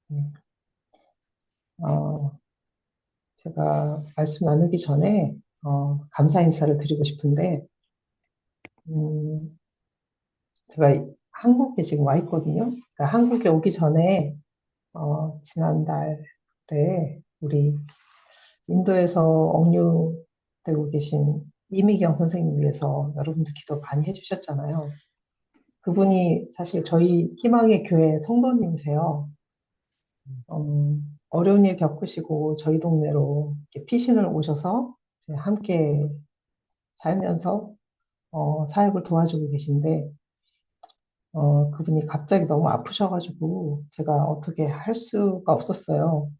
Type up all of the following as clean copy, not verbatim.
네. 어, 제가 말씀 나누기 전에 감사 인사를 드리고 싶은데, 음, 제가 한국에 지금 와 있거든요. 그러니까 한국에 오기 전에 지난달에 우리 인도에서 억류되고 계신 이미경 선생님 위해서 여러분들 기도 많이 해주셨잖아요. 그분이 사실 저희 희망의 교회 성도님이세요. 어려운 일 겪으시고 저희 동네로 이렇게 피신을 오셔서 이제 함께 살면서 사역을 도와주고 계신데 그분이 갑자기 너무 아프셔가지고 제가 어떻게 할 수가 없었어요.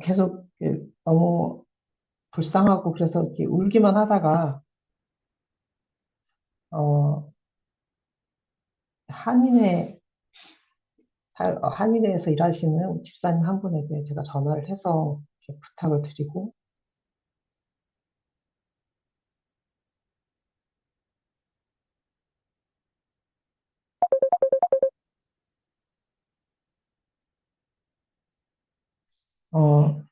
계속 이렇게 너무 불쌍하고 그래서 이렇게 울기만 하다가 어, 한인회 한인회에서 일하시는 집사님 한 분에게 제가 전화를 해서 이렇게 부탁을 드리고 어,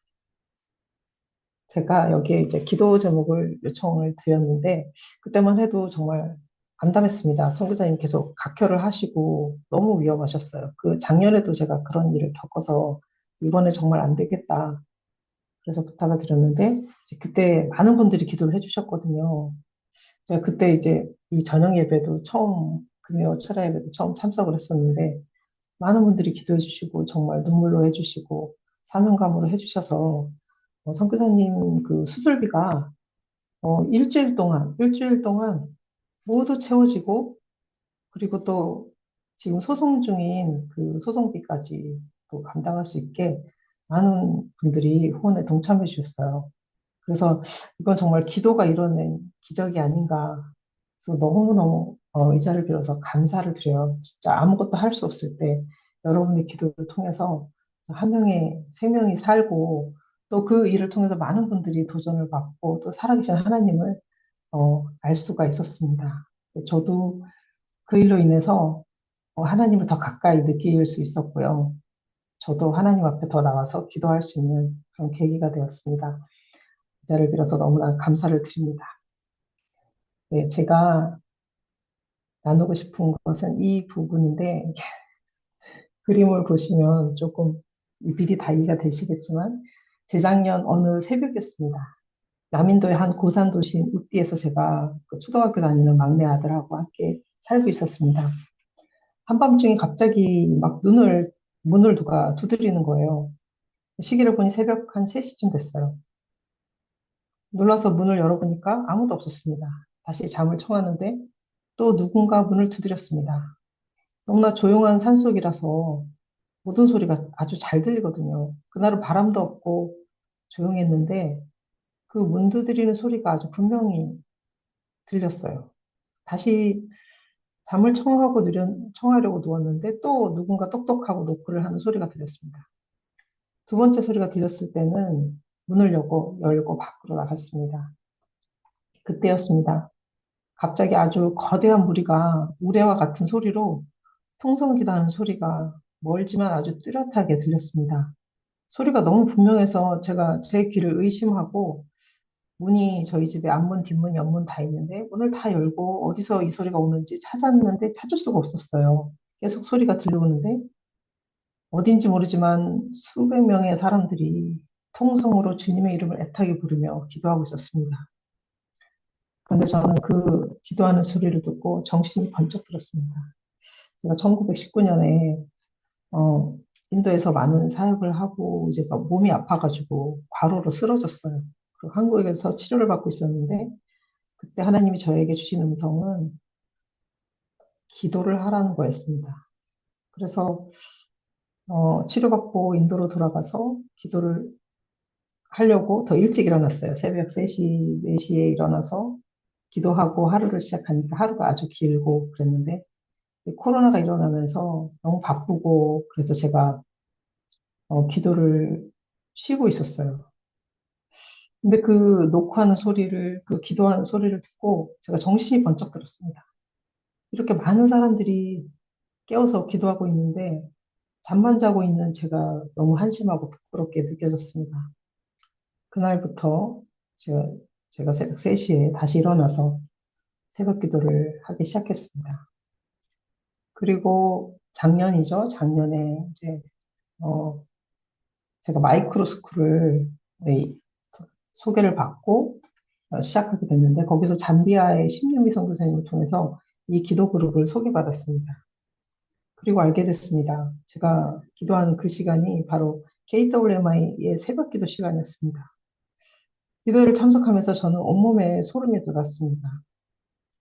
제가 여기에 이제 기도 제목을 요청을 드렸는데 그때만 해도 정말 암담했습니다. 선교사님 계속 각혈을 하시고 너무 위험하셨어요. 그 작년에도 제가 그런 일을 겪어서 이번에 정말 안 되겠다. 그래서 부탁을 드렸는데 이제 그때 많은 분들이 기도를 해주셨거든요. 제가 그때 이제 이 저녁 예배도 처음 금요 철야 예배도 처음 참석을 했었는데 많은 분들이 기도해 주시고 정말 눈물로 해주시고 사명감으로 해주셔서 선교사님 그 수술비가 일주일 동안 모두 채워지고, 그리고 또 지금 소송 중인 그 소송비까지 또 감당할 수 있게 많은 분들이 후원에 동참해 주셨어요. 그래서 이건 정말 기도가 이뤄낸 기적이 아닌가. 그래서 너무너무 이 자리를 빌어서 감사를 드려요. 진짜 아무것도 할 수 없을 때 여러분의 기도를 통해서 한 명의 생명이 살고 또 그 일을 통해서 많은 분들이 도전을 받고 또 살아계신 하나님을 알 수가 있었습니다. 저도 그 일로 인해서 하나님을 더 가까이 느낄 수 있었고요. 저도 하나님 앞에 더 나와서 기도할 수 있는 그런 계기가 되었습니다. 이 자리를 빌어서 너무나 감사를 드립니다. 네, 제가 나누고 싶은 것은 이 부분인데, 그림을 보시면 조금 미리 다 이해가 되시겠지만, 재작년 어느 새벽이었습니다. 남인도의 한 고산 도시인 우띠에서 제가 그 초등학교 다니는 막내 아들하고 함께 살고 있었습니다. 한밤중에 갑자기 막 문을 누가 두드리는 거예요. 시계를 보니 새벽 한 3시쯤 됐어요. 놀라서 문을 열어보니까 아무도 없었습니다. 다시 잠을 청하는데 또 누군가 문을 두드렸습니다. 너무나 조용한 산속이라서 모든 소리가 아주 잘 들리거든요. 그날은 바람도 없고 조용했는데 그 문 두드리는 소리가 아주 분명히 들렸어요. 다시 잠을 청하려고 누웠는데 또 누군가 똑똑하고 노크를 하는 소리가 들렸습니다. 두 번째 소리가 들렸을 때는 문을 열고 밖으로 나갔습니다. 그때였습니다. 갑자기 아주 거대한 무리가 우레와 같은 소리로 통성기다 는 소리가 멀지만 아주 뚜렷하게 들렸습니다. 소리가 너무 분명해서 제가 제 귀를 의심하고 문이 저희 집에 앞문, 뒷문, 옆문 다 있는데 문을 다 열고 어디서 이 소리가 오는지 찾았는데 찾을 수가 없었어요. 계속 소리가 들려오는데 어딘지 모르지만 수백 명의 사람들이 통성으로 주님의 이름을 애타게 부르며 기도하고 있었습니다. 그런데 저는 그 기도하는 소리를 듣고 정신이 번쩍 들었습니다. 제가 1919년에 인도에서 많은 사역을 하고 이제 막 몸이 아파가지고 과로로 쓰러졌어요. 그리고 한국에서 치료를 받고 있었는데 그때 하나님이 저에게 주신 음성은 기도를 하라는 거였습니다. 그래서 치료받고 인도로 돌아가서 기도를 하려고 더 일찍 일어났어요. 새벽 3시, 4시에 일어나서 기도하고 하루를 시작하니까 하루가 아주 길고 그랬는데 코로나가 일어나면서 너무 바쁘고 그래서 제가 기도를 쉬고 있었어요. 근데 그 녹화하는 소리를, 그 기도하는 소리를 듣고 제가 정신이 번쩍 들었습니다. 이렇게 많은 사람들이 깨어서 기도하고 있는데 잠만 자고 있는 제가 너무 한심하고 부끄럽게 느껴졌습니다. 그날부터 제가, 제가 새벽 3시에 다시 일어나서 새벽 기도를 하기 시작했습니다. 그리고 작년이죠. 작년에 이제, 어, 제가 마이크로 스쿨을 네, 소개를 받고 시작하게 됐는데, 거기서 잠비아의 심유미 선교사님을 통해서 이 기도 그룹을 소개받았습니다. 그리고 알게 됐습니다. 제가 기도하는 그 시간이 바로 KWMI의 새벽 기도 시간이었습니다. 기도회를 참석하면서 저는 온몸에 소름이 돋았습니다.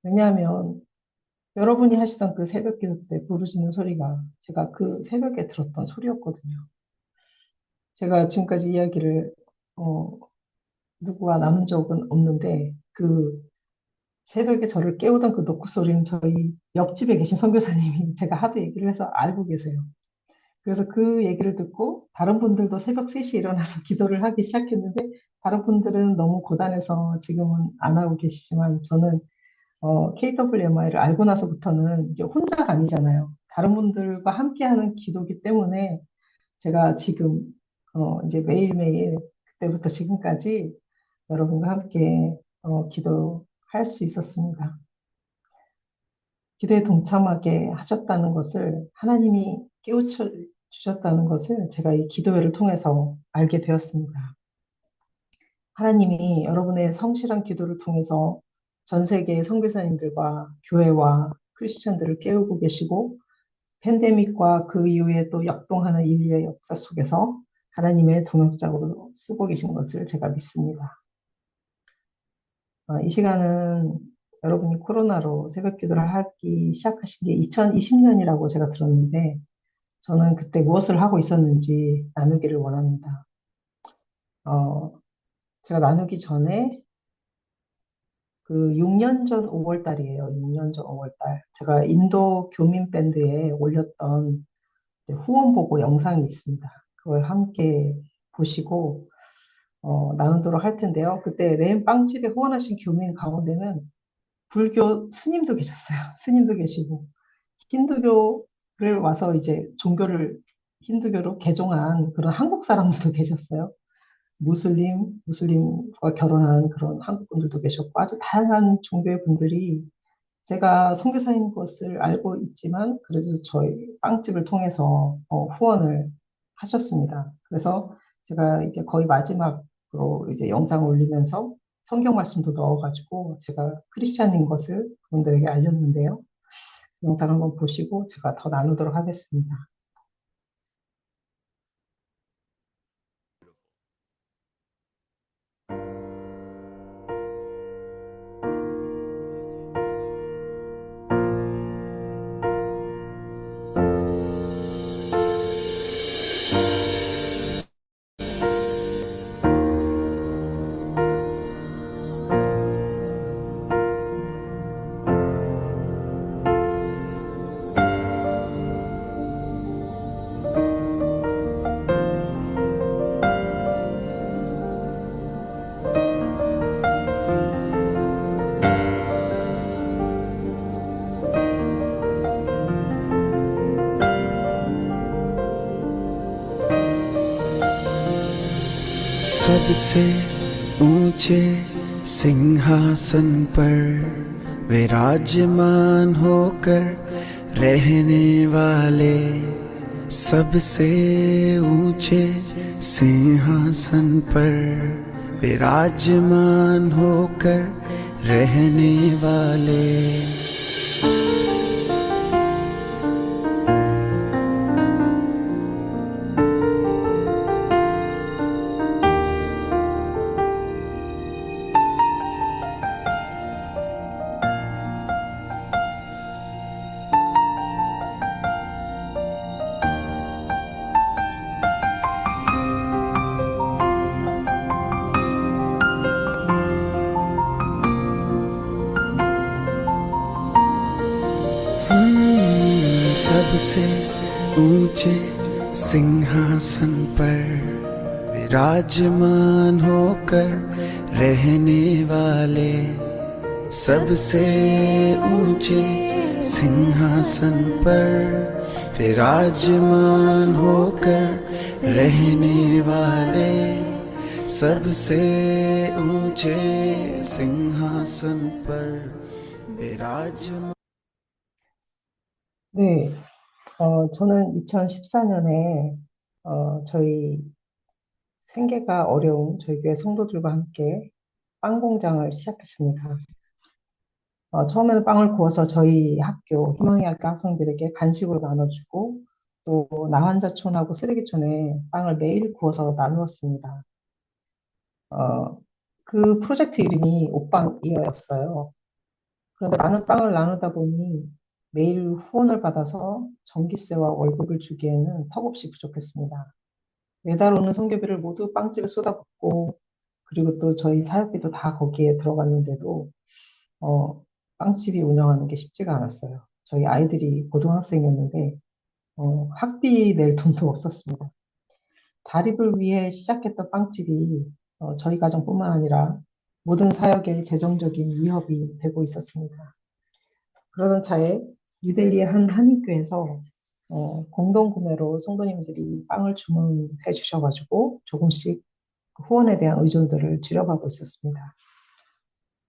왜냐하면 여러분이 하시던 그 새벽 기도 때 부르짖는 소리가 제가 그 새벽에 들었던 소리였거든요. 제가 지금까지 이야기를 어, 누구와 나눈 적은 없는데 그 새벽에 저를 깨우던 그 노크 소리는 저희 옆집에 계신 선교사님이 제가 하도 얘기를 해서 알고 계세요. 그래서 그 얘기를 듣고 다른 분들도 새벽 3시에 일어나서 기도를 하기 시작했는데 다른 분들은 너무 고단해서 지금은 안 하고 계시지만 저는 KWMI를 알고 나서부터는 이제 혼자가 아니잖아요. 다른 분들과 함께하는 기도기 때문에 제가 지금 이제 매일매일 그때부터 지금까지 여러분과 함께 기도할 수 있었습니다. 기도에 동참하게 하셨다는 것을 하나님이 깨우쳐 주셨다는 것을 제가 이 기도회를 통해서 알게 되었습니다. 하나님이 여러분의 성실한 기도를 통해서 전 세계의 선교사님들과 교회와 크리스천들을 깨우고 계시고 팬데믹과 그 이후에 또 역동하는 인류의 역사 속에서 하나님의 동역자로 쓰고 계신 것을 제가 믿습니다. 이 시간은 여러분이 코로나로 새벽 기도를 하기 시작하신 게 2020년이라고 제가 들었는데 저는 그때 무엇을 하고 있었는지 나누기를 원합니다. 어, 제가 나누기 전에 그 6년 전 5월 달이에요. 6년 전 5월 달. 제가 인도 교민 밴드에 올렸던 후원 보고 영상이 있습니다. 그걸 함께 보시고 나누도록 할 텐데요. 그때 레인 빵집에 후원하신 교민 가운데는 불교 스님도 계셨어요. 스님도 계시고 힌두교를 와서 이제 힌두교로 개종한 그런 한국 사람들도 계셨어요. 무슬림과 결혼한 그런 한국 분들도 계셨고 아주 다양한 종교의 분들이 제가 선교사인 것을 알고 있지만 그래도 저희 빵집을 통해서 후원을 하셨습니다. 그래서 제가 이제 거의 마지막으로 이제 영상을 올리면서 성경 말씀도 넣어가지고 제가 크리스찬인 것을 그분들에게 알렸는데요. 영상 한번 보시고 제가 더 나누도록 하겠습니다. सबसे ऊंचे सिंहासन पर विराजमान होकर रहने वाले, सबसे ऊंचे सिंहासन पर विराजमान होकर रहने वाले, सबसे ऊंचे सिंहासन पर विराजमान होकर रहने वाले, सबसे ऊंचे सिंहासन पर विराजमान होकर रहने वाले सबसे ऊंचे सिंहासन पर विराजमान। 네, 저는 2014년에 저희 생계가 어려운 저희 교회 성도들과 함께 빵 공장을 시작했습니다. 처음에는 빵을 구워서 저희 학교, 희망의 학교 학생들에게 간식으로 나눠주고 또 나환자촌하고 쓰레기촌에 빵을 매일 구워서 나누었습니다. 어, 그 프로젝트 이름이 옷빵이었어요. 그런데 많은 빵을 나누다 보니 매일 후원을 받아서 전기세와 월급을 주기에는 턱없이 부족했습니다. 매달 오는 성교비를 모두 빵집에 쏟아붓고 그리고 또 저희 사역비도 다 거기에 들어갔는데도 어, 빵집이 운영하는 게 쉽지가 않았어요. 저희 아이들이 고등학생이었는데 학비 낼 돈도 없었습니다. 자립을 위해 시작했던 빵집이 저희 가정뿐만 아니라 모든 사역에 재정적인 위협이 되고 있었습니다. 그러던 차에 뉴델리의 한 한인교에서 공동 구매로 성도님들이 빵을 주문해 주셔가지고 조금씩 그 후원에 대한 의존도를 줄여가고 있었습니다.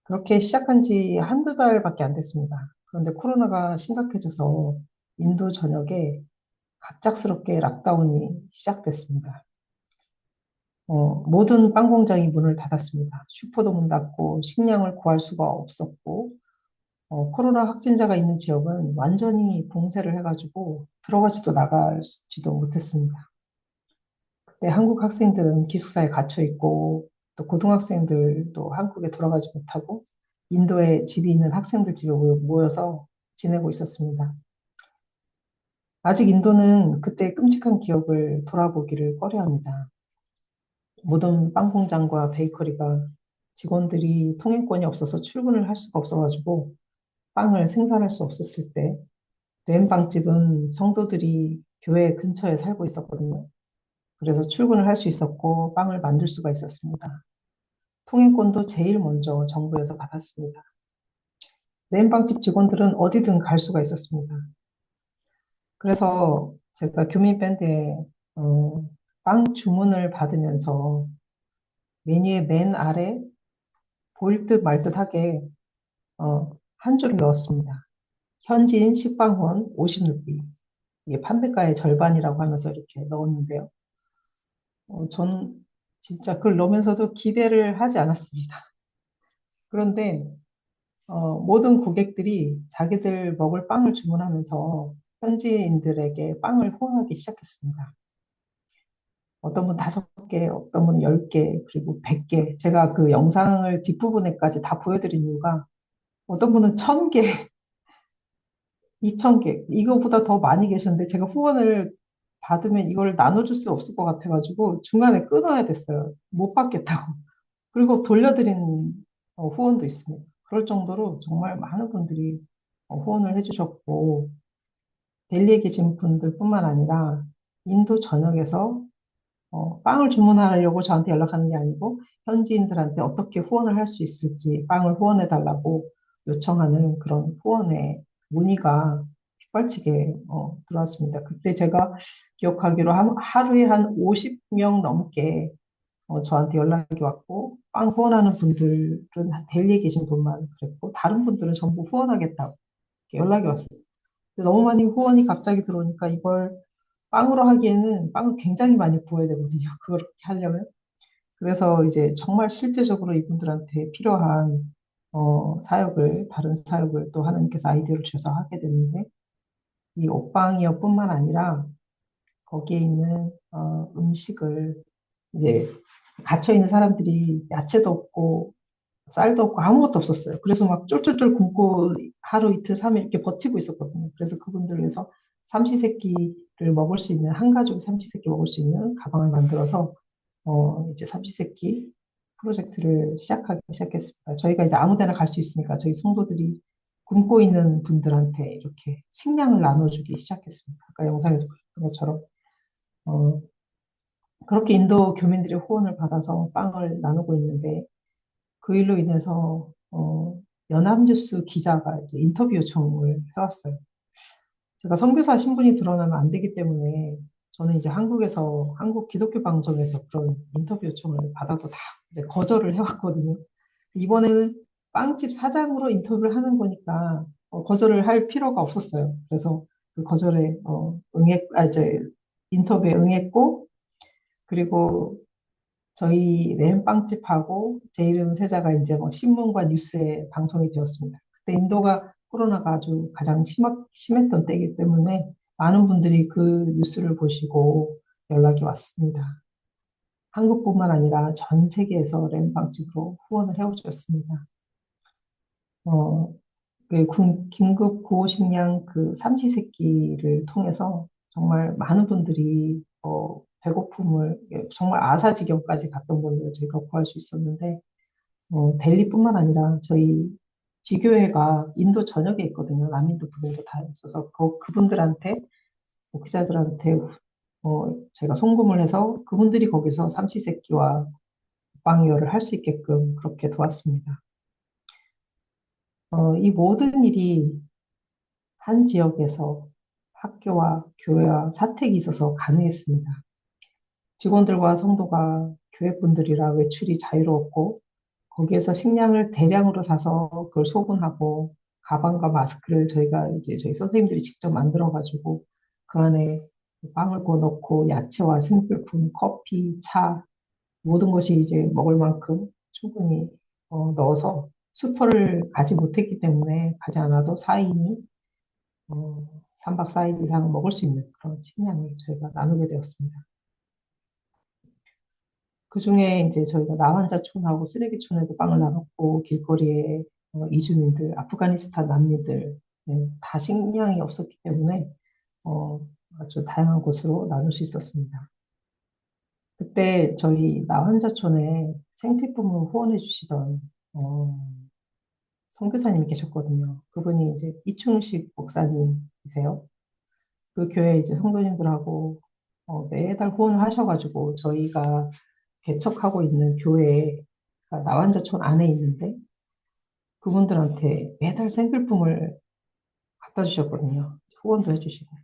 그렇게 시작한 지 한두 달밖에 안 됐습니다. 그런데 코로나가 심각해져서 인도 전역에 갑작스럽게 락다운이 시작됐습니다. 모든 빵 공장이 문을 닫았습니다. 슈퍼도 문 닫고 식량을 구할 수가 없었고, 코로나 확진자가 있는 지역은 완전히 봉쇄를 해가지고 들어가지도 나가지도 못했습니다. 그때 한국 학생들은 기숙사에 갇혀 있고, 또 고등학생들도 한국에 돌아가지 못하고, 인도에 집이 있는 학생들 집에 모여서 지내고 있었습니다. 아직 인도는 그때 끔찍한 기억을 돌아보기를 꺼려합니다. 모든 빵 공장과 베이커리가 직원들이 통행권이 없어서 출근을 할 수가 없어가지고 빵을 생산할 수 없었을 때, 램 빵집은 성도들이 교회 근처에 살고 있었거든요. 그래서 출근을 할 수 있었고 빵을 만들 수가 있었습니다. 통행권도 제일 먼저 정부에서 받았습니다. 램 빵집 직원들은 어디든 갈 수가 있었습니다. 그래서 제가 교민 밴드에 어, 빵 주문을 받으면서 메뉴의 맨 아래 보일 듯 말 듯하게 한 줄을 넣었습니다. 현지인 식빵원 50루피. 이게 판매가의 절반이라고 하면서 이렇게 넣었는데요. 전 진짜 그걸 넣으면서도 기대를 하지 않았습니다. 그런데 모든 고객들이 자기들 먹을 빵을 주문하면서 현지인들에게 빵을 후원하기 시작했습니다. 어떤 분 5개, 어떤 분은 10개, 그리고 100개. 제가 그 영상을 뒷부분에까지 다 보여드린 이유가 어떤 분은 1000개, 2000개, 이거보다 더 많이 계셨는데 제가 후원을 받으면 이걸 나눠줄 수 없을 것 같아가지고 중간에 끊어야 됐어요. 못 받겠다고. 그리고 돌려드린 후원도 있습니다. 그럴 정도로 정말 많은 분들이 후원을 해주셨고, 델리에 계신 분들뿐만 아니라 인도 전역에서 빵을 주문하려고 저한테 연락하는 게 아니고 현지인들한테 어떻게 후원을 할 수 있을지 빵을 후원해 달라고 요청하는 그런 후원의 문의가 휘발치게 들어왔습니다. 그때 제가 기억하기로 하루에 한 50명 넘게 저한테 연락이 왔고 빵 후원하는 분들은 델리에 계신 분만 그랬고 다른 분들은 전부 후원하겠다고 이렇게 연락이 왔어요. 근데 너무 많이 후원이 갑자기 들어오니까 이걸 빵으로 하기에는 빵을 굉장히 많이 구워야 되거든요. 그렇게 하려면. 그래서 이제 정말 실제적으로 이분들한테 필요한 사역을, 다른 사역을 또 하나님께서 아이디어를 주셔서 하게 되는데 이 옷방이어뿐만 아니라 거기에 있는 음식을 이제 갇혀 있는 사람들이 야채도 없고 쌀도 없고 아무것도 없었어요. 그래서 막 쫄쫄쫄 굶고 하루 이틀 3일 이렇게 버티고 있었거든요. 그래서 그분들을 위해서 삼시세끼를 먹을 수 있는 한 가족이 삼시세끼 먹을 수 있는 가방을 만들어서 이제 삼시세끼 프로젝트를 시작하기 시작했습니다. 저희가 이제 아무 데나 갈 수 있으니까 저희 성도들이 굶고 있는 분들한테 이렇게 식량을 나눠주기 시작했습니다. 아까 영상에서 보셨던 것처럼 어, 그렇게 인도 교민들의 후원을 받아서 빵을 나누고 있는데 그 일로 인해서 연합뉴스 기자가 이제 인터뷰 요청을 해왔어요. 제가 선교사 신분이 드러나면 안 되기 때문에 저는 이제 한국에서 한국 기독교 방송에서 그런 인터뷰 요청을 받아도 다 이제 거절을 해왔거든요. 이번에는 빵집 사장으로 인터뷰를 하는 거니까 거절을 할 필요가 없었어요. 그래서 그 거절에 이제 인터뷰에 응했고, 그리고 저희 램빵집하고 제 이름 세자가 이제 뭐 신문과 뉴스에 방송이 되었습니다. 그때 인도가 코로나가 아주 가장 심했던 때이기 때문에 많은 분들이 그 뉴스를 보시고 연락이 왔습니다. 한국뿐만 아니라 전 세계에서 램빵집으로 후원을 해오셨습니다. 어, 그 긴급 구호식량 그 삼시세끼를 통해서 정말 많은 분들이 배고픔을 정말 아사지경까지 갔던 분들을 저희가 구할 수 있었는데 델리뿐만 아니라 저희 지교회가 인도 전역에 있거든요. 남인도 분들도 다 있어서 그분들한테 목회자들한테 제가 송금을 해서 그분들이 거기서 삼시세끼와 방위어를 할 수 있게끔 그렇게 도왔습니다. 이 모든 일이 한 지역에서 학교와 교회와 사택이 있어서 가능했습니다. 직원들과 성도가 교회분들이라 외출이 자유로웠고 거기에서 식량을 대량으로 사서 그걸 소분하고 가방과 마스크를 저희가 이제 저희 선생님들이 직접 만들어가지고 그 안에 빵을 구워 넣고 야채와 생필품, 커피, 차 모든 것이 이제 먹을 만큼 충분히 넣어서 슈퍼를 가지 못했기 때문에 가지 않아도 4인이 3박 4일 이상 먹을 수 있는 그런 식량을 저희가 나누게 되었습니다. 그 중에 이제 저희가 나환자촌하고 쓰레기촌에도 빵을 나눴고 길거리에 이주민들, 아프가니스탄 난민들 다 식량이 없었기 때문에 어, 아주 다양한 곳으로 나눌 수 있었습니다. 그때 저희 나환자촌에 생필품을 후원해 주시던 어, 선교사님이 계셨거든요. 그분이 이제 이충식 목사님이세요. 그 교회 이제 성도님들하고 매달 후원을 하셔가지고 저희가 개척하고 있는 교회가 나환자촌 안에 있는데 그분들한테 매달 생필품을 갖다 주셨거든요. 후원도 해주시고.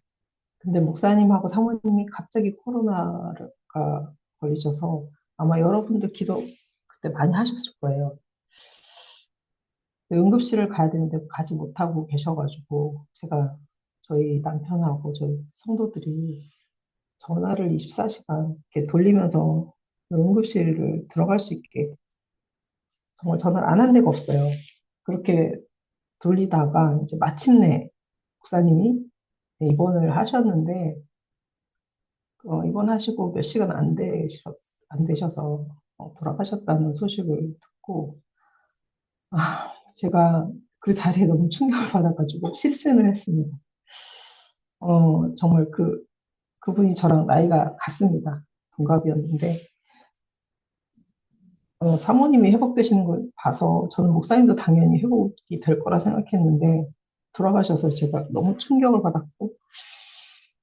근데 목사님하고 사모님이 갑자기 코로나가 걸리셔서 아마 여러분들 기도 그때 많이 하셨을 거예요. 응급실을 가야 되는데 가지 못하고 계셔가지고 제가 저희 남편하고 저희 성도들이 전화를 24시간 이렇게 돌리면서 응급실을 들어갈 수 있게 정말 전화를 안 한 데가 없어요. 그렇게 돌리다가 이제 마침내 목사님이 입원을 하셨는데 입원하시고 몇 시간 안 되셔서 돌아가셨다는 소식을 듣고 제가 그 자리에 너무 충격을 받아가지고 실신을 했습니다. 정말 그분이 저랑 나이가 같습니다. 동갑이었는데 사모님이 회복되시는 걸 봐서 저는 목사님도 당연히 회복이 될 거라 생각했는데 돌아가셔서 제가 너무 충격을 받았고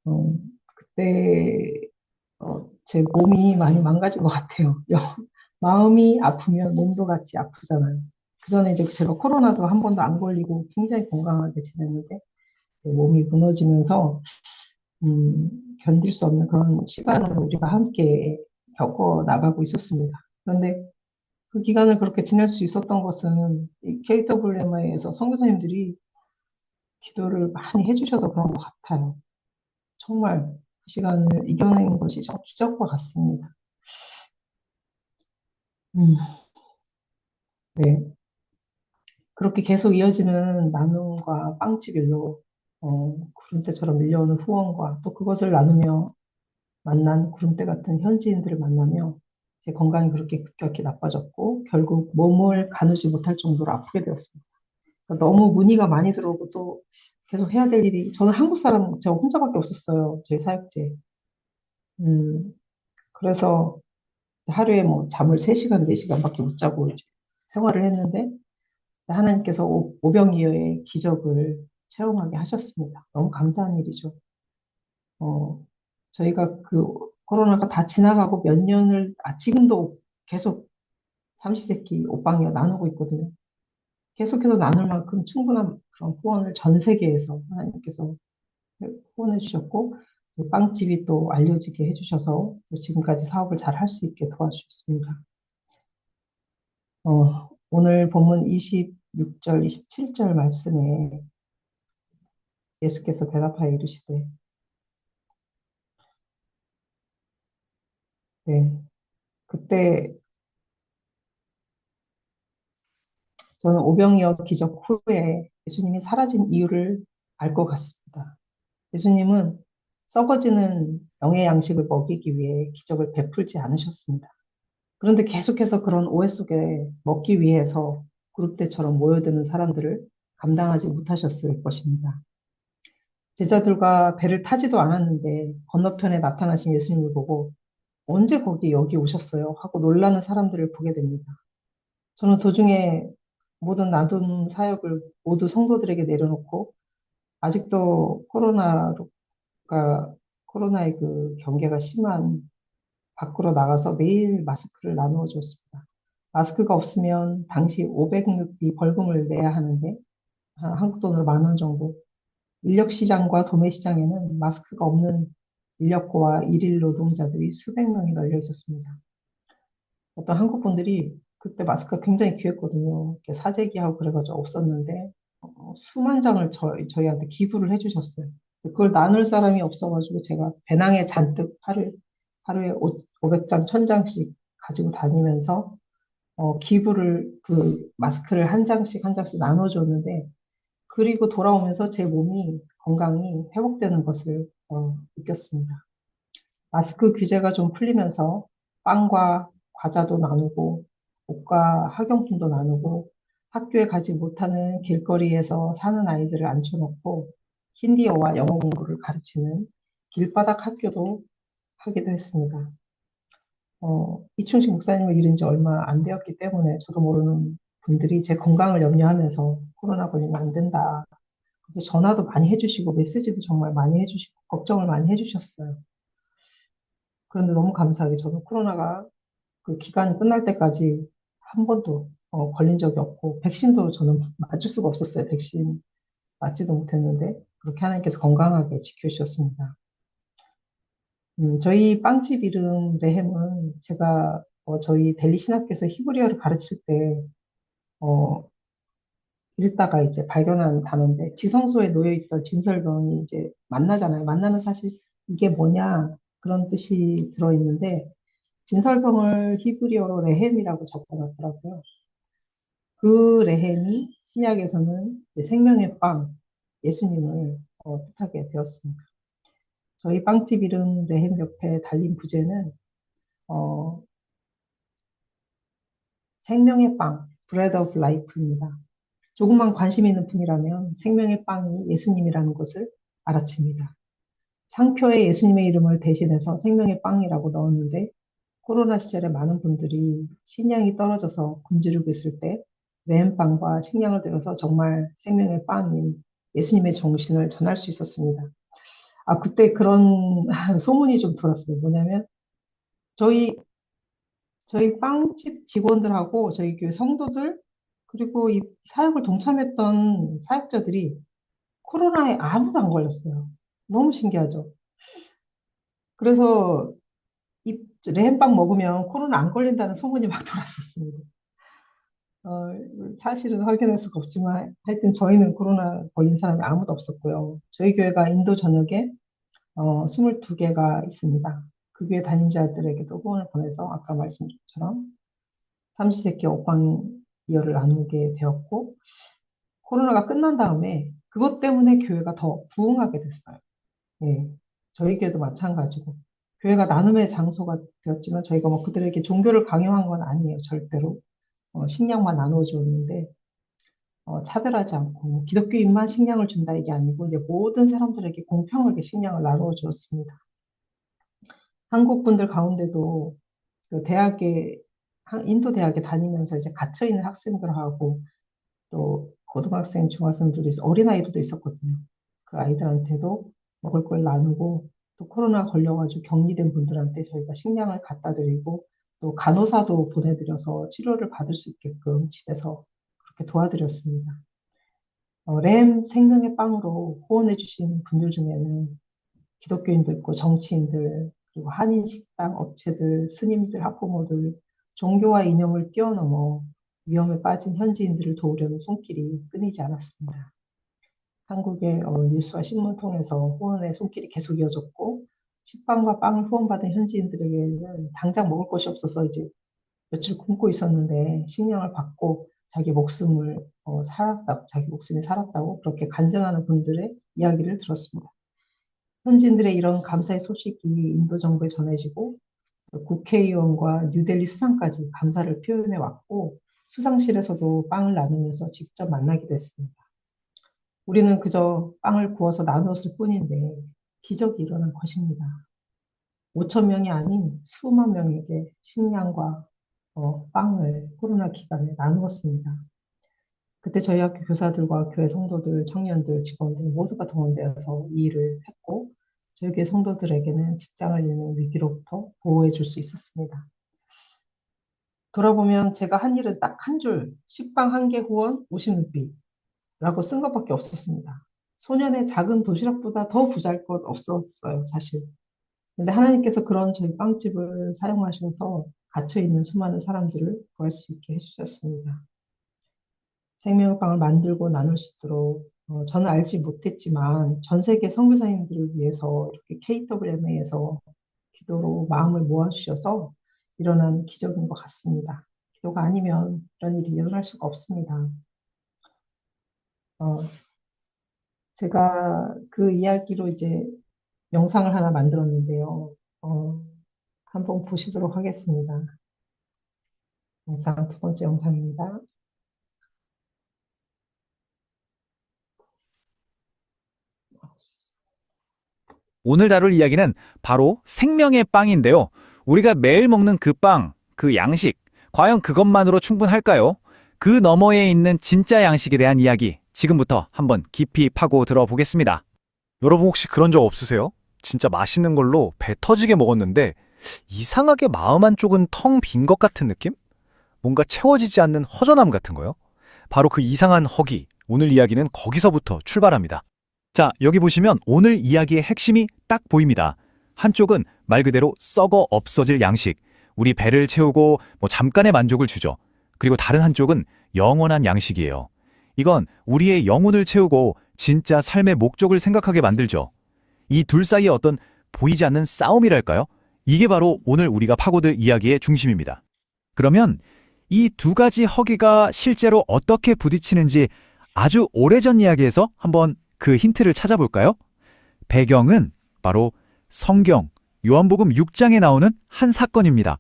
어, 그때 제 몸이 많이 망가진 것 같아요. 마음이 아프면 몸도 같이 아프잖아요. 그 전에 이제 제가 코로나도 한 번도 안 걸리고 굉장히 건강하게 지냈는데 몸이 무너지면서 음, 견딜 수 없는 그런 시간을 우리가 함께 겪어 나가고 있었습니다. 그런데 그 기간을 그렇게 지낼 수 있었던 것은 이 KWMA에서 선교사님들이 기도를 많이 해주셔서 그런 것 같아요. 정말 그 시간을 이겨낸 것이 저 기적과 같습니다. 음, 네. 그렇게 계속 이어지는 나눔과 빵집 일로 구름대처럼 밀려오는 후원과 또 그것을 나누며 만난 구름대 같은 현지인들을 만나며 제 건강이 그렇게 급격히 나빠졌고 결국 몸을 가누지 못할 정도로 아프게 되었습니다. 그러니까 너무 문의가 많이 들어오고 또 계속 해야 될 일이 저는 한국 사람 저 혼자밖에 없었어요. 저희 사역제. 음, 그래서 하루에 뭐 잠을 3시간, 4시간밖에 못 자고 이제 생활을 했는데 하나님께서 오병이어의 기적을 체험하게 하셨습니다. 너무 감사한 일이죠. 어, 저희가 그 코로나가 다 지나가고 몇 년을, 지금도 계속 삼시세끼 옷방이어 나누고 있거든요. 계속해서 나눌 만큼 충분한 그런 후원을 전 세계에서 하나님께서 후원해 주셨고, 빵집이 또 알려지게 해주셔서 또 지금까지 사업을 잘 할 수 있게 도와주셨습니다. 오늘 본문 26절, 27절 말씀에 예수께서 대답하여 이르시되, 네, 그때 저는 오병이어 기적 후에 예수님이 사라진 이유를 알 것 같습니다. 예수님은 썩어지는 영의 양식을 먹이기 위해 기적을 베풀지 않으셨습니다. 그런데 계속해서 그런 오해 속에 먹기 위해서 그룹대처럼 모여드는 사람들을 감당하지 못하셨을 것입니다. 제자들과 배를 타지도 않았는데 건너편에 나타나신 예수님을 보고 언제 여기 오셨어요? 하고 놀라는 사람들을 보게 됩니다. 저는 도중에 모든 나눔 사역을 모두 성도들에게 내려놓고 아직도 코로나의 그 경계가 심한 밖으로 나가서 매일 마스크를 나누어 줬습니다. 마스크가 없으면 당시 500루피 벌금을 내야 하는데 한국 돈으로 10,000원 정도. 인력 시장과 도매 시장에는 마스크가 없는 인력거와 일일 노동자들이 수백 명이 널려 있었습니다. 어떤 한국 분들이 그때 마스크가 굉장히 귀했거든요. 이렇게 사재기하고 그래가지고 없었는데 수만 장을 저희한테 기부를 해주셨어요. 그걸 나눌 사람이 없어가지고 제가 배낭에 잔뜩 하루에 500장, 1000장씩 가지고 다니면서 기부를 그 마스크를 한 장씩 한 장씩 나눠줬는데 그리고 돌아오면서 제 몸이 건강이 회복되는 것을 느꼈습니다. 마스크 규제가 좀 풀리면서 빵과 과자도 나누고 옷과 학용품도 나누고 학교에 가지 못하는 길거리에서 사는 아이들을 앉혀놓고 힌디어와 영어 공부를 가르치는 길바닥 학교도 하기도 했습니다. 이충식 목사님을 잃은 지 얼마 안 되었기 때문에 저도 모르는 분들이 제 건강을 염려하면서 코로나 걸리면 안 된다. 그래서 전화도 많이 해주시고 메시지도 정말 많이 해주시고 걱정을 많이 해주셨어요. 그런데 너무 감사하게 저도 코로나가 그 기간이 끝날 때까지 한 번도 걸린 적이 없고 백신도 저는 맞을 수가 없었어요. 백신 맞지도 못했는데 그렇게 하나님께서 건강하게 지켜주셨습니다. 저희 빵집 이름 레헴은 제가 저희 델리 신학교에서 히브리어를 가르칠 때 어, 읽다가 이제 발견한 단어인데 지성소에 놓여 있던 진설병이 이제 만나잖아요. 만나는 사실 이게 뭐냐 그런 뜻이 들어있는데 진설병을 히브리어로 레헴이라고 적어놨더라고요. 그 레헴이 신약에서는 이제 생명의 빵, 예수님을 뜻하게 되었습니다. 저희 빵집 이름 레헴 옆에 달린 부제는 어, 생명의 빵, Bread of Life입니다. 조금만 관심 있는 분이라면 생명의 빵이 예수님이라는 것을 알아챕니다. 상표에 예수님의 이름을 대신해서 생명의 빵이라고 넣었는데 코로나 시절에 많은 분들이 식량이 떨어져서 굶주리고 있을 때 레엠빵과 식량을 들여서 정말 생명의 빵인 예수님의 정신을 전할 수 있었습니다. 그때 그런 소문이 좀 돌았어요. 뭐냐면 저희 저희 빵집 직원들하고 저희 교회 성도들 그리고 이 사역을 동참했던 사역자들이 코로나에 아무도 안 걸렸어요. 너무 신기하죠. 그래서 이 레몬빵 먹으면 코로나 안 걸린다는 소문이 막 돌았었습니다. 어, 사실은 확인할 수가 없지만 하여튼 저희는 코로나 걸린 사람이 아무도 없었고요. 저희 교회가 인도 전역에 22개가 있습니다. 그 교회 담임자들에게도 후원을 보내서 아까 말씀드린 것처럼 삼시세끼 옥방이어를 나누게 되었고 코로나가 끝난 다음에 그것 때문에 교회가 더 부흥하게 됐어요. 예, 저희 교회도 마찬가지고 교회가 나눔의 장소가 되었지만 저희가 뭐 그들에게 종교를 강요한 건 아니에요. 절대로. 식량만 나누어 주었는데 차별하지 않고 뭐 기독교인만 식량을 준다 이게 아니고 이제 모든 사람들에게 공평하게 식량을 나누어 주었습니다. 한국 분들 가운데도 그 인도 대학에 다니면서 이제 갇혀 있는 학생들하고 또 고등학생, 중학생들이 어린아이들도 있었거든요. 그 아이들한테도 먹을 걸 나누고 또 코로나 걸려가지고 격리된 분들한테 저희가 식량을 갖다 드리고 또 간호사도 보내드려서 치료를 받을 수 있게끔 집에서 그렇게 도와드렸습니다. 램 생명의 빵으로 후원해 주신 분들 중에는 기독교인도 있고 정치인들, 그리고 한인 식당 업체들, 스님들, 학부모들, 종교와 이념을 뛰어넘어 위험에 빠진 현지인들을 도우려는 손길이 끊이지 않았습니다. 한국의 뉴스와 신문 통해서 후원의 손길이 계속 이어졌고, 식빵과 빵을 후원받은 현지인들에게는 당장 먹을 것이 없어서 이제 며칠 굶고 있었는데 식량을 받고 자기 목숨이 살았다고 그렇게 간증하는 분들의 이야기를 들었습니다. 현지인들의 이런 감사의 소식이 인도 정부에 전해지고 국회의원과 뉴델리 수상까지 감사를 표현해 왔고 수상실에서도 빵을 나누면서 직접 만나기도 했습니다. 우리는 그저 빵을 구워서 나누었을 뿐인데 기적이 일어난 것입니다. 5천 명이 아닌 수만 명에게 식량과 빵을 코로나 기간에 나누었습니다. 그때 저희 학교 교사들과 교회 성도들, 청년들, 직원들 모두가 동원되어서 이 일을 했고 저희 교회 성도들에게는 직장을 잃는 위기로부터 보호해 줄 수 있었습니다. 돌아보면 제가 한 일은 딱 한 줄, 식빵 한 개 후원 50루피라고 쓴 것밖에 없었습니다. 소년의 작은 도시락보다 더 부자일 것 없었어요, 사실. 근데 하나님께서 그런 저희 빵집을 사용하셔서 갇혀있는 수많은 사람들을 구할 수 있게 해주셨습니다. 생명의 빵을 만들고 나눌 수 있도록 저는 알지 못했지만 전 세계 선교사님들을 위해서 이렇게 KWMA에서 기도로 마음을 모아주셔서 일어난 기적인 것 같습니다. 기도가 아니면 이런 일이 일어날 수가 없습니다. 어, 제가 그 이야기로 이제 영상을 하나 만들었는데요. 한번 보시도록 하겠습니다. 영상 두 번째 영상입니다. 오늘 다룰 이야기는 바로 생명의 빵인데요. 우리가 매일 먹는 그 빵, 그 양식, 과연 그것만으로 충분할까요? 그 너머에 있는 진짜 양식에 대한 이야기, 지금부터 한번 깊이 파고 들어보겠습니다. 여러분 혹시 그런 적 없으세요? 진짜 맛있는 걸로 배 터지게 먹었는데 이상하게 마음 한쪽은 텅 빈 것 같은 느낌? 뭔가 채워지지 않는 허전함 같은 거요? 바로 그 이상한 허기, 오늘 이야기는 거기서부터 출발합니다. 자, 여기 보시면 오늘 이야기의 핵심이 딱 보입니다. 한쪽은 말 그대로 썩어 없어질 양식, 우리 배를 채우고 잠깐의 만족을 주죠. 그리고 다른 한쪽은 영원한 양식이에요. 이건 우리의 영혼을 채우고 진짜 삶의 목적을 생각하게 만들죠. 이 둘 사이에 어떤 보이지 않는 싸움이랄까요? 이게 바로 오늘 우리가 파고들 이야기의 중심입니다. 그러면 이 두 가지 허기가 실제로 어떻게 부딪히는지 아주 오래전 이야기에서 한번 그 힌트를 찾아볼까요? 배경은 바로 성경, 요한복음 6장에 나오는 한 사건입니다.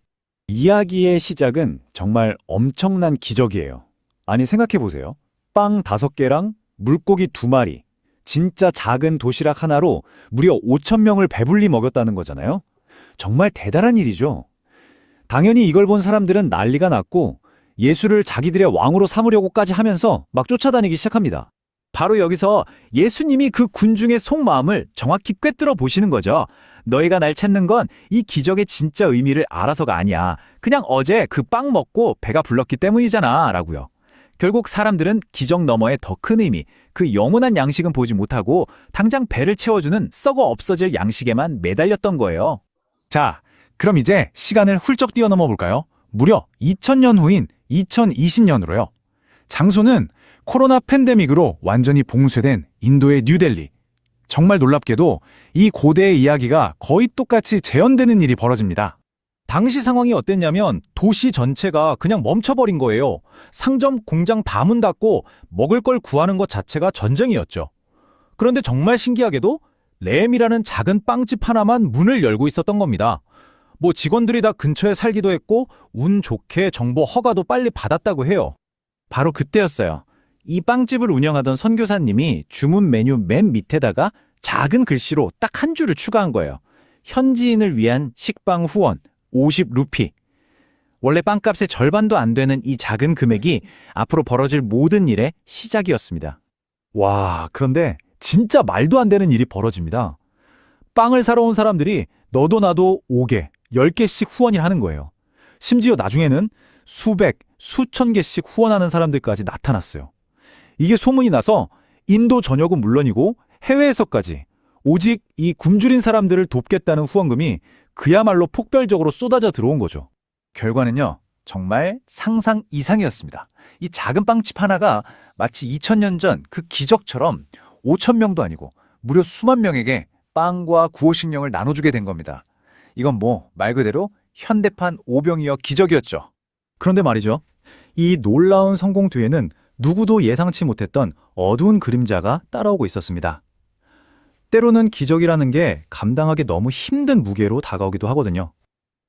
이야기의 시작은 정말 엄청난 기적이에요. 아니 생각해보세요. 빵 5개랑 물고기 2마리, 진짜 작은 도시락 하나로 무려 5천 명을 배불리 먹였다는 거잖아요. 정말 대단한 일이죠. 당연히 이걸 본 사람들은 난리가 났고 예수를 자기들의 왕으로 삼으려고까지 하면서 막 쫓아다니기 시작합니다. 바로 여기서 예수님이 그 군중의 속마음을 정확히 꿰뚫어 보시는 거죠. 너희가 날 찾는 건 이 기적의 진짜 의미를 알아서가 아니야. 그냥 어제 그 빵 먹고 배가 불렀기 때문이잖아 라고요. 결국 사람들은 기적 너머의 더 큰 의미, 그 영원한 양식은 보지 못하고 당장 배를 채워주는 썩어 없어질 양식에만 매달렸던 거예요. 자, 그럼 이제 시간을 훌쩍 뛰어넘어 볼까요? 무려 2000년 후인 2020년으로요. 장소는 코로나 팬데믹으로 완전히 봉쇄된 인도의 뉴델리. 정말 놀랍게도 이 고대의 이야기가 거의 똑같이 재현되는 일이 벌어집니다. 당시 상황이 어땠냐면 도시 전체가 그냥 멈춰버린 거예요. 상점, 공장 다 문 닫고 먹을 걸 구하는 것 자체가 전쟁이었죠. 그런데 정말 신기하게도 램이라는 작은 빵집 하나만 문을 열고 있었던 겁니다. 직원들이 다 근처에 살기도 했고 운 좋게 정보 허가도 빨리 받았다고 해요. 바로 그때였어요. 이 빵집을 운영하던 선교사님이 주문 메뉴 맨 밑에다가 작은 글씨로 딱 한 줄을 추가한 거예요. 현지인을 위한 식빵 후원 50루피. 원래 빵값의 절반도 안 되는 이 작은 금액이 앞으로 벌어질 모든 일의 시작이었습니다. 와, 그런데 진짜 말도 안 되는 일이 벌어집니다. 빵을 사러 온 사람들이 너도 나도 5개, 10개씩 후원을 하는 거예요. 심지어 나중에는 수백, 수천 개씩 후원하는 사람들까지 나타났어요. 이게 소문이 나서 인도 전역은 물론이고 해외에서까지 오직 이 굶주린 사람들을 돕겠다는 후원금이 그야말로 폭발적으로 쏟아져 들어온 거죠. 결과는요, 정말 상상 이상이었습니다. 이 작은 빵집 하나가 마치 2000년 전 그 기적처럼 5,000명도 아니고 무려 수만 명에게 빵과 구호식량을 나눠주게 된 겁니다. 이건 뭐 말 그대로 현대판 오병이어 기적이었죠. 그런데 말이죠. 이 놀라운 성공 뒤에는 누구도 예상치 못했던 어두운 그림자가 따라오고 있었습니다. 때로는 기적이라는 게 감당하기 너무 힘든 무게로 다가오기도 하거든요.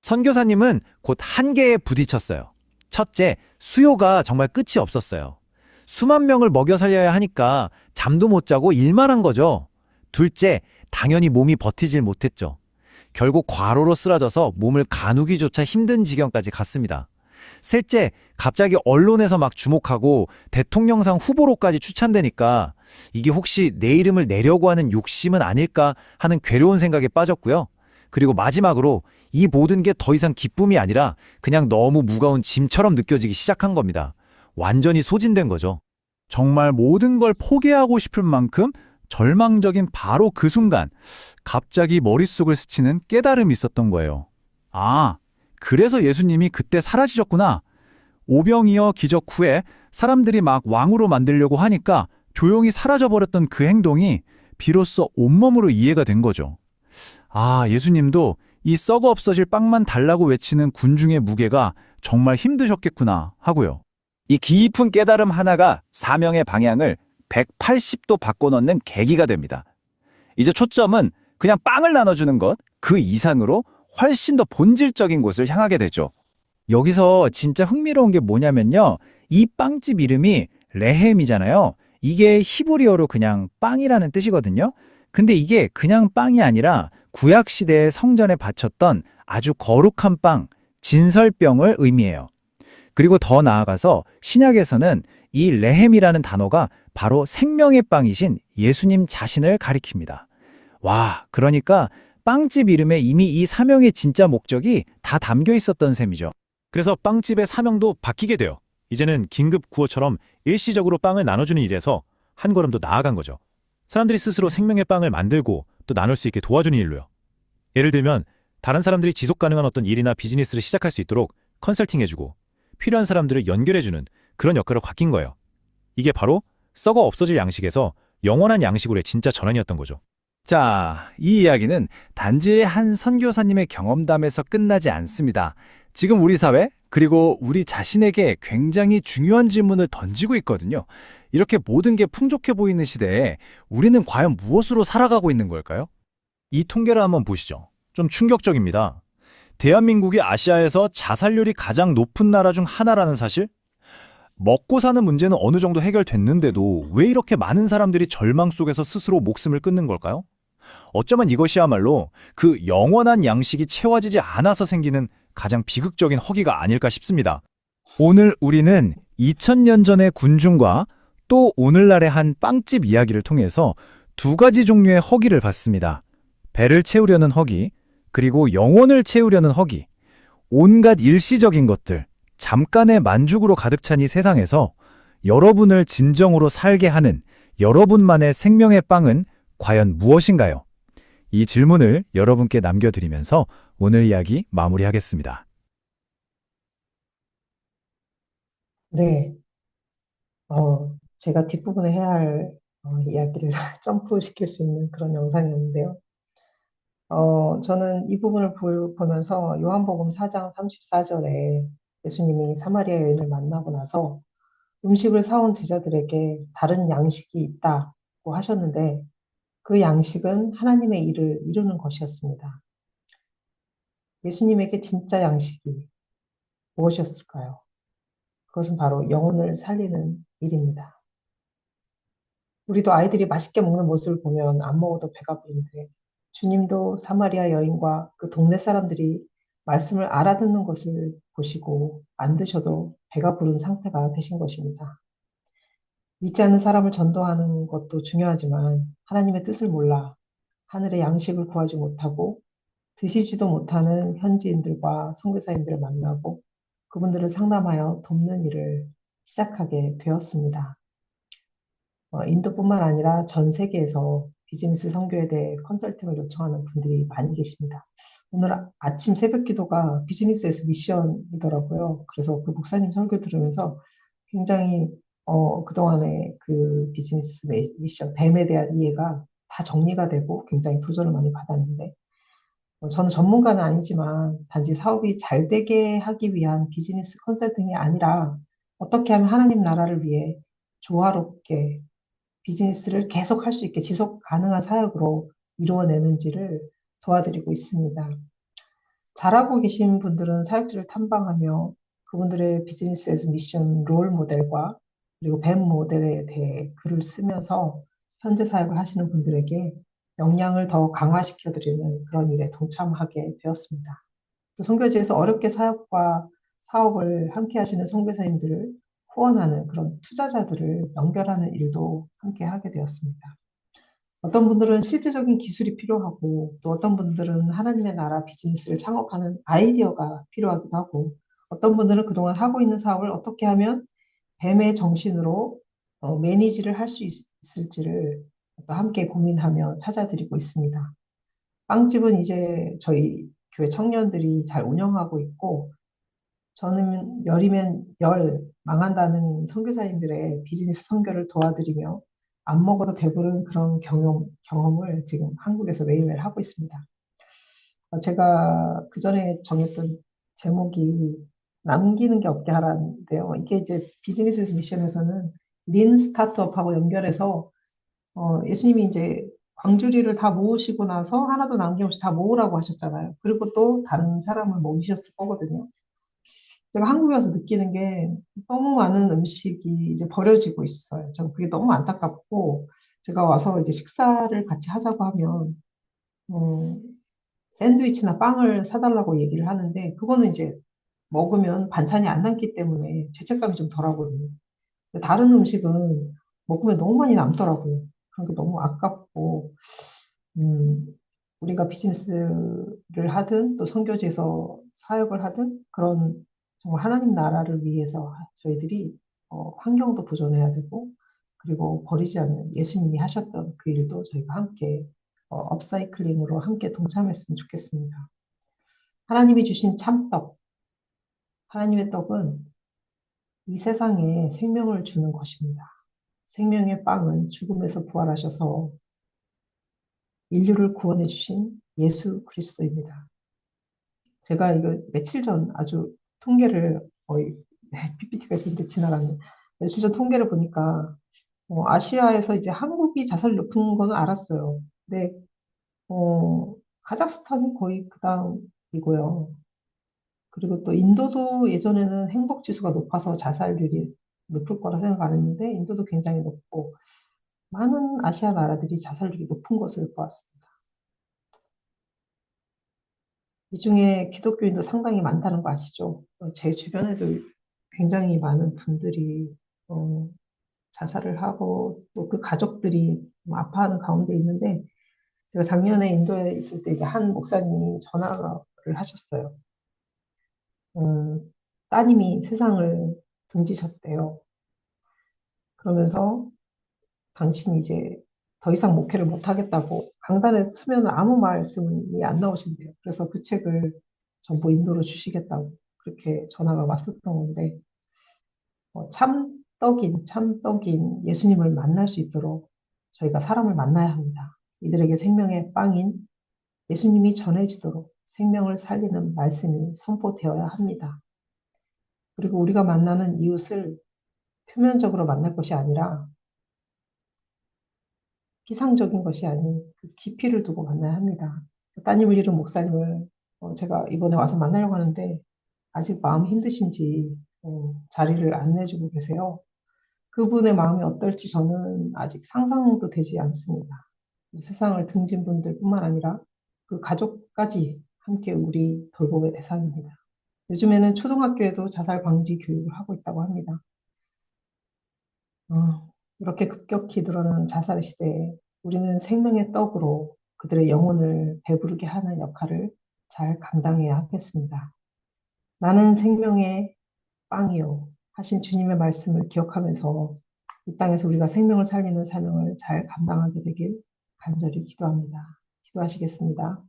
선교사님은 곧 한계에 부딪혔어요. 첫째, 수요가 정말 끝이 없었어요. 수만 명을 먹여 살려야 하니까 잠도 못 자고 일만 한 거죠. 둘째, 당연히 몸이 버티질 못했죠. 결국 과로로 쓰러져서 몸을 가누기조차 힘든 지경까지 갔습니다. 셋째, 갑자기 언론에서 막 주목하고 대통령상 후보로까지 추천되니까 이게 혹시 내 이름을 내려고 하는 욕심은 아닐까 하는 괴로운 생각에 빠졌고요. 그리고 마지막으로 이 모든 게 더 이상 기쁨이 아니라 그냥 너무 무거운 짐처럼 느껴지기 시작한 겁니다. 완전히 소진된 거죠. 정말 모든 걸 포기하고 싶을 만큼 절망적인 바로 그 순간 갑자기 머릿속을 스치는 깨달음이 있었던 거예요. 아, 그래서 예수님이 그때 사라지셨구나. 오병이어 기적 후에 사람들이 막 왕으로 만들려고 하니까 조용히 사라져버렸던 그 행동이 비로소 온몸으로 이해가 된 거죠. 아, 예수님도 이 썩어 없어질 빵만 달라고 외치는 군중의 무게가 정말 힘드셨겠구나 하고요. 이 깊은 깨달음 하나가 사명의 방향을 180도 바꿔놓는 계기가 됩니다. 이제 초점은 그냥 빵을 나눠주는 것, 그 이상으로 훨씬 더 본질적인 곳을 향하게 되죠. 여기서 진짜 흥미로운 게 뭐냐면요. 이 빵집 이름이 레헴이잖아요. 이게 히브리어로 그냥 빵이라는 뜻이거든요. 근데 이게 그냥 빵이 아니라 구약시대의 성전에 바쳤던 아주 거룩한 빵, 진설병을 의미해요. 그리고 더 나아가서 신약에서는 이 레헴이라는 단어가 바로 생명의 빵이신 예수님 자신을 가리킵니다. 와, 그러니까 빵집 이름에 이미 이 사명의 진짜 목적이 다 담겨 있었던 셈이죠. 그래서 빵집의 사명도 바뀌게 돼요. 이제는 긴급 구호처럼 일시적으로 빵을 나눠주는 일에서 한 걸음 더 나아간 거죠. 사람들이 스스로 생명의 빵을 만들고 또 나눌 수 있게 도와주는 일로요. 예를 들면 다른 사람들이 지속 가능한 어떤 일이나 비즈니스를 시작할 수 있도록 컨설팅해주고 필요한 사람들을 연결해주는 그런 역할을 바뀐 거예요. 이게 바로 썩어 없어질 양식에서 영원한 양식으로의 진짜 전환이었던 거죠. 자, 이 이야기는 단지 한 선교사님의 경험담에서 끝나지 않습니다. 지금 우리 사회, 그리고 우리 자신에게 굉장히 중요한 질문을 던지고 있거든요. 이렇게 모든 게 풍족해 보이는 시대에 우리는 과연 무엇으로 살아가고 있는 걸까요? 이 통계를 한번 보시죠. 좀 충격적입니다. 대한민국이 아시아에서 자살률이 가장 높은 나라 중 하나라는 사실? 먹고 사는 문제는 어느 정도 해결됐는데도 왜 이렇게 많은 사람들이 절망 속에서 스스로 목숨을 끊는 걸까요? 어쩌면 이것이야말로 그 영원한 양식이 채워지지 않아서 생기는 가장 비극적인 허기가 아닐까 싶습니다. 오늘 우리는 2000년 전의 군중과 또 오늘날의 한 빵집 이야기를 통해서 두 가지 종류의 허기를 봤습니다. 배를 채우려는 허기, 그리고 영혼을 채우려는 허기. 온갖 일시적인 것들, 잠깐의 만족으로 가득 찬 이 세상에서 여러분을 진정으로 살게 하는 여러분만의 생명의 빵은 과연 무엇인가요? 이 질문을 여러분께 남겨드리면서 오늘 이야기 마무리하겠습니다. 네, 제가 뒷부분에 해야 할 이야기를 점프시킬 수 있는 그런 영상이었는데요. 저는 이 부분을 보면서 요한복음 4장 34절에 예수님이 사마리아 여인을 만나고 나서 음식을 사온 제자들에게 다른 양식이 있다고 하셨는데 그 양식은 하나님의 일을 이루는 것이었습니다. 예수님에게 진짜 양식이 무엇이었을까요? 그것은 바로 영혼을 살리는 일입니다. 우리도 아이들이 맛있게 먹는 모습을 보면 안 먹어도 배가 부른데 주님도 사마리아 여인과 그 동네 사람들이 말씀을 알아듣는 것을 보시고 안 드셔도 배가 부른 상태가 되신 것입니다. 믿지 않는 사람을 전도하는 것도 중요하지만 하나님의 뜻을 몰라 하늘의 양식을 구하지 못하고 드시지도 못하는 현지인들과 선교사님들을 만나고 그분들을 상담하여 돕는 일을 시작하게 되었습니다. 인도뿐만 아니라 전 세계에서 비즈니스 선교에 대해 컨설팅을 요청하는 분들이 많이 계십니다. 오늘 아침 새벽 기도가 비즈니스에서 미션이더라고요. 그래서 그 목사님 설교 들으면서 굉장히 그동안의 그 비즈니스 미션, 뱀에 대한 이해가 다 정리가 되고 굉장히 도전을 많이 받았는데 저는 전문가는 아니지만 단지 사업이 잘 되게 하기 위한 비즈니스 컨설팅이 아니라 어떻게 하면 하나님 나라를 위해 조화롭게 비즈니스를 계속 할 수 있게 지속 가능한 사역으로 이루어내는지를 도와드리고 있습니다. 잘하고 계신 분들은 사역지를 탐방하며 그분들의 비즈니스에서 미션 롤 모델과 그리고 뱀 모델에 대해 글을 쓰면서 현재 사역을 하시는 분들에게 역량을 더 강화시켜 드리는 그런 일에 동참하게 되었습니다. 또 선교지에서 어렵게 사역과 사업을 함께 하시는 선교사님들을 후원하는 그런 투자자들을 연결하는 일도 함께 하게 되었습니다. 어떤 분들은 실제적인 기술이 필요하고 또 어떤 분들은 하나님의 나라 비즈니스를 창업하는 아이디어가 필요하기도 하고 어떤 분들은 그동안 하고 있는 사업을 어떻게 하면 뱀의 정신으로 매니지를 할 수 있을지를 또 함께 고민하며 찾아드리고 있습니다. 빵집은 이제 저희 교회 청년들이 잘 운영하고 있고 저는 열이면 열 망한다는 선교사님들의 비즈니스 선교를 도와드리며 안 먹어도 배부른 그런 경험을 지금 한국에서 매일매일 하고 있습니다. 제가 그 전에 정했던 제목이 남기는 게 없게 하라는데요. 이게 이제 비즈니스 미션에서는 린 스타트업하고 연결해서 예수님이 이제 광주리를 다 모으시고 나서 하나도 남김없이 다 모으라고 하셨잖아요. 그리고 또 다른 사람을 모으셨을 거거든요. 제가 한국에 와서 느끼는 게 너무 많은 음식이 이제 버려지고 있어요. 전 그게 너무 안타깝고, 제가 와서 이제 식사를 같이 하자고 하면, 음, 샌드위치나 빵을 사달라고 얘기를 하는데, 그거는 이제 먹으면 반찬이 안 남기 때문에 죄책감이 좀 덜하거든요. 근데 다른 음식은 먹으면 너무 많이 남더라고요. 그런 게 너무 아깝고, 음, 우리가 비즈니스를 하든 또 선교지에서 사역을 하든 그런 정말 하나님 나라를 위해서 저희들이 환경도 보존해야 되고 그리고 버리지 않는 예수님이 하셨던 그 일도 저희가 함께 업사이클링으로 함께 동참했으면 좋겠습니다. 하나님이 주신 참떡, 하나님의 떡은 이 세상에 생명을 주는 것입니다. 생명의 빵은 죽음에서 부활하셔서 인류를 구원해 주신 예수 그리스도입니다. 제가 이거 며칠 전 아주 통계를 거의 PPT가 있었는데 지나가는 며칠 전 통계를 보니까 아시아에서 이제 한국이 자살이 높은 거는 알았어요. 근데 카자흐스탄이 거의 그다음이고요. 그리고 또 인도도 예전에는 행복 지수가 높아서 자살률이 높을 거라 생각 안 했는데 인도도 굉장히 높고 많은 아시아 나라들이 자살률이 높은 것을 보았습니다. 이 중에 기독교인도 상당히 많다는 거 아시죠? 제 주변에도 굉장히 많은 분들이 어, 자살을 하고 또 그 가족들이 뭐 아파하는 가운데 있는데 제가 작년에 인도에 있을 때 이제 한 목사님이 전화를 하셨어요. 따님이 세상을 등지셨대요. 그러면서 당신이 이제 더 이상 목회를 못 하겠다고 강단에 서면 아무 말씀이 안 나오신대요. 그래서 그 책을 전부 인도로 주시겠다고 그렇게 전화가 왔었던 건데 참떡인 예수님을 만날 수 있도록 저희가 사람을 만나야 합니다. 이들에게 생명의 빵인 예수님이 전해지도록 생명을 살리는 말씀이 선포되어야 합니다. 그리고 우리가 만나는 이웃을 표면적으로 만날 것이 아니라 피상적인 것이 아닌 그 깊이를 두고 만나야 합니다. 따님을 잃은 목사님을 제가 이번에 와서 만나려고 하는데 아직 마음이 힘드신지 자리를 안 내주고 계세요. 그분의 마음이 어떨지 저는 아직 상상도 되지 않습니다. 세상을 등진 분들뿐만 아니라 그 가족까지 함께 우리 돌봄의 대상입니다. 요즘에는 초등학교에도 자살 방지 교육을 하고 있다고 합니다. 이렇게 급격히 늘어나는 자살 시대에 우리는 생명의 떡으로 그들의 영혼을 배부르게 하는 역할을 잘 감당해야 하겠습니다. 나는 생명의 빵이요 하신 주님의 말씀을 기억하면서 이 땅에서 우리가 생명을 살리는 사명을 잘 감당하게 되길 간절히 기도합니다. 기도하시겠습니다.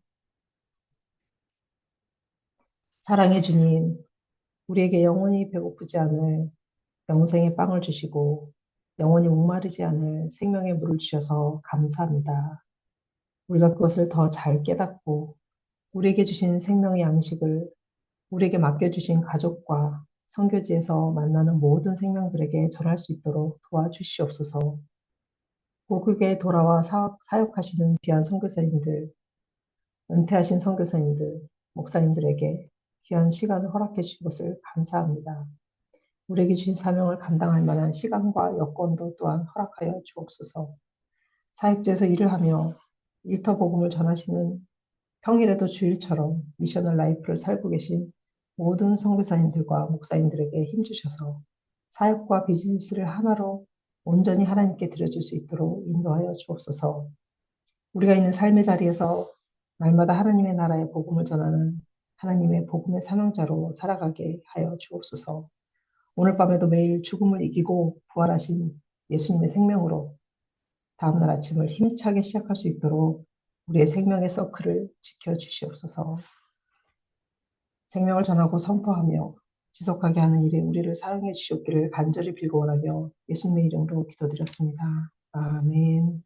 사랑해 주님, 우리에게 영원히 배고프지 않을 영생의 빵을 주시고 영원히 목마르지 않을 생명의 물을 주셔서 감사합니다. 우리가 그것을 더 잘 깨닫고 우리에게 주신 생명의 양식을 우리에게 맡겨주신 가족과 선교지에서 만나는 모든 생명들에게 전할 수 있도록 도와주시옵소서. 고국에 돌아와 사역하시는 귀한 선교사님들, 은퇴하신 선교사님들, 목사님들에게 귀한 시간을 허락해 주신 것을 감사합니다. 우리에게 주신 사명을 감당할 만한 시간과 여건도 또한 허락하여 주옵소서. 사역지에서 일을 하며 일터 복음을 전하시는 평일에도 주일처럼 미셔널 라이프를 살고 계신 모든 선교사님들과 목사님들에게 힘주셔서 사역과 비즈니스를 하나로 온전히 하나님께 드려줄 수 있도록 인도하여 주옵소서. 우리가 있는 삶의 자리에서 날마다 하나님의 나라의 복음을 전하는 하나님의 복음의 사명자로 살아가게 하여 주옵소서. 오늘 밤에도 매일 죽음을 이기고 부활하신 예수님의 생명으로 다음날 아침을 힘차게 시작할 수 있도록 우리의 생명의 서클을 지켜주시옵소서. 생명을 전하고 선포하며 지속하게 하는 일에 우리를 사용해 주시옵기를 간절히 빌고 원하며 예수님의 이름으로 기도드렸습니다. 아멘.